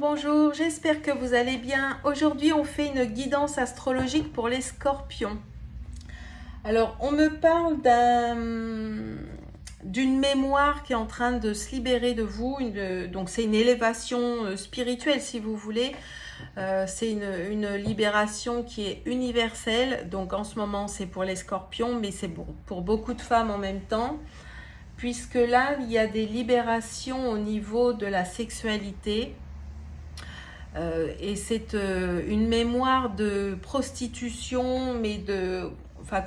Bonjour, j'espère que vous allez bien. Aujourd'hui, on fait une guidance astrologique pour les scorpions. Alors, on me parle d'une mémoire qui est en train de se libérer de vous. Donc, c'est une élévation spirituelle, si vous voulez. C'est une libération qui est universelle. Donc, en ce moment, c'est pour les scorpions, mais c'est pour beaucoup de femmes en même temps. Puisque là, il y a des libérations au niveau de la sexualité. Et c'est une mémoire de prostitution, mais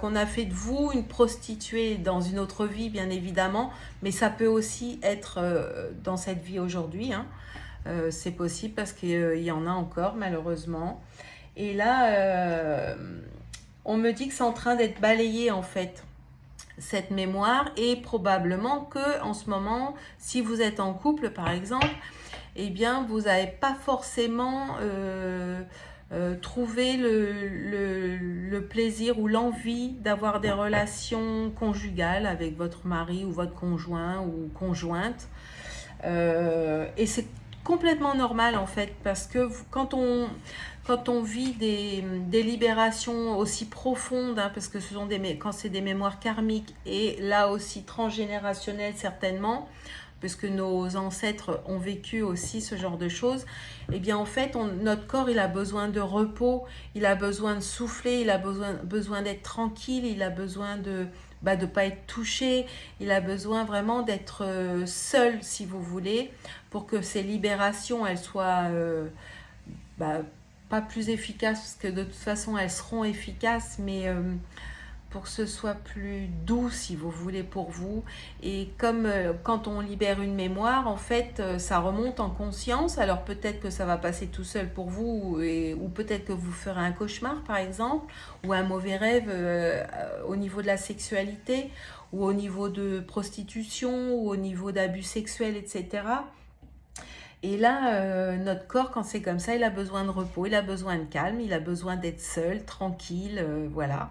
qu'on a fait de vous une prostituée dans une autre vie, bien évidemment, mais ça peut aussi être dans cette vie aujourd'hui, hein. C'est possible parce qu'il y en a encore, malheureusement. Et là, on me dit que c'est en train d'être balayé, en fait, cette mémoire, et probablement que en ce moment, si vous êtes en couple, par exemple, eh bien, vous n'avez pas forcément trouvé le plaisir ou l'envie d'avoir des relations conjugales avec votre mari ou votre conjoint ou conjointe. Et c'est complètement normal en fait, parce que quand on vit des libérations aussi profondes, hein, parce que quand c'est des mémoires karmiques et là aussi transgénérationnelles certainement, parce que nos ancêtres ont vécu aussi ce genre de choses, eh bien en fait, notre corps, il a besoin de repos, il a besoin de souffler, il a besoin d'être tranquille, il a besoin de ne pas être touché, il a besoin vraiment d'être seul, si vous voulez, pour que ces libérations, elles soient bah, pas plus efficaces, parce que de toute façon, elles seront efficaces, mais pour que ce soit plus doux, si vous voulez, pour vous. Et comme quand on libère une mémoire, en fait, ça remonte en conscience. Alors peut-être que ça va passer tout seul pour vous, ou peut-être que vous ferez un cauchemar, par exemple, ou un mauvais rêve au niveau de la sexualité, ou au niveau de prostitution, ou au niveau d'abus sexuels, etc. Et là, notre corps, quand c'est comme ça, il a besoin de repos, il a besoin de calme, il a besoin d'être seul, tranquille, voilà.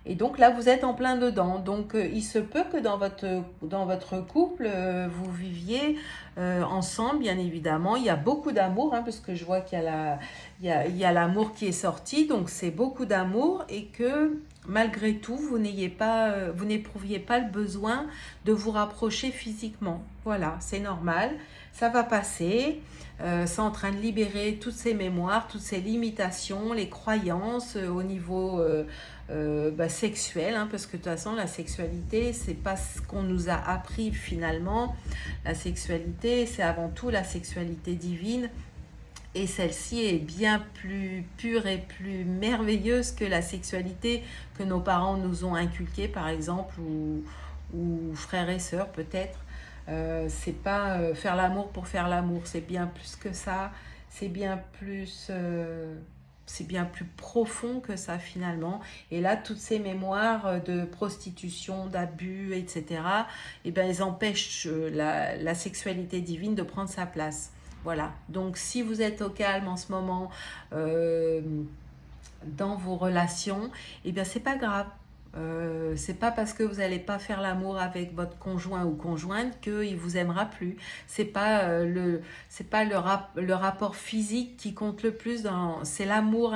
Et donc là, vous êtes en plein dedans. Donc il se peut que dans votre couple, vous viviez ensemble, bien évidemment. Il y a beaucoup d'amour, hein, parce que je vois qu'il y a il y a l'amour qui est sorti. Donc c'est beaucoup d'amour, et que malgré tout, vous n'éprouviez pas le besoin de vous rapprocher physiquement. Voilà, c'est normal. Ça va passer. C'est en train de libérer toutes ces mémoires, toutes ces limitations, les croyances au niveau sexuelle, hein, parce que de toute façon la sexualité, c'est pas ce qu'on nous a appris finalement. La sexualité, c'est avant tout la sexualité divine, et celle-ci est bien plus pure et plus merveilleuse que la sexualité que nos parents nous ont inculquée, par exemple, ou frères et sœurs peut-être. C'est pas faire l'amour pour faire l'amour, c'est bien plus que ça, c'est bien plus c'est bien plus profond que ça finalement. Et là, toutes ces mémoires de prostitution, d'abus, etc., eh bien, elles empêchent la sexualité divine de prendre sa place. Voilà. Donc, si vous êtes au calme en ce moment dans vos relations, eh bien, c'est pas grave. C'est pas parce que vous n'allez pas faire l'amour avec votre conjoint ou conjointe qu'il vous aimera plus. C'est pas le rapport physique qui compte le plus, c'est l'amour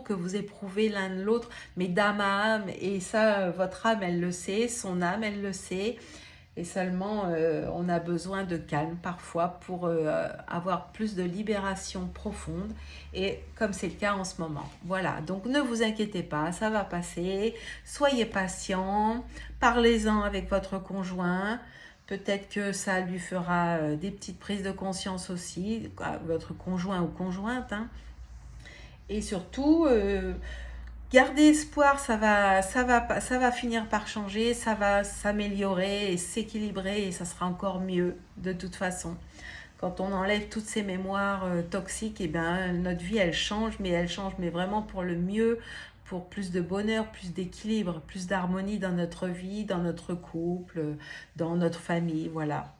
que vous éprouvez l'un de l'autre, mais d'âme à âme. Et ça, votre âme, elle le sait, son âme, elle le sait. Et seulement, on a besoin de calme parfois pour avoir plus de libération profonde. Et comme c'est le cas en ce moment. Voilà, donc ne vous inquiétez pas, ça va passer. Soyez patient, parlez-en avec votre conjoint. Peut-être que ça lui fera des petites prises de conscience aussi, votre conjoint ou conjointe, hein. Et surtout, gardez espoir, ça va finir par changer, ça va s'améliorer et s'équilibrer, et ça sera encore mieux de toute façon. Quand on enlève toutes ces mémoires toxiques, et bien notre vie elle change, mais vraiment pour le mieux, pour plus de bonheur, plus d'équilibre, plus d'harmonie dans notre vie, dans notre couple, dans notre famille, voilà.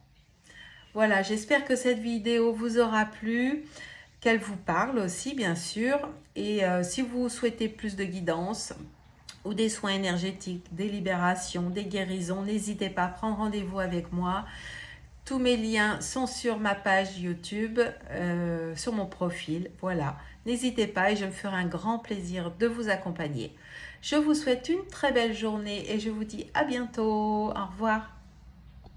Voilà, j'espère que cette vidéo vous aura plu, qu'elle vous parle aussi, bien sûr. Et si vous souhaitez plus de guidance ou des soins énergétiques, des libérations, des guérisons, n'hésitez pas à prendre rendez-vous avec moi. Tous mes liens sont sur ma page YouTube, sur mon profil. Voilà, n'hésitez pas et je me ferai un grand plaisir de vous accompagner. Je vous souhaite une très belle journée et je vous dis à bientôt. Au revoir.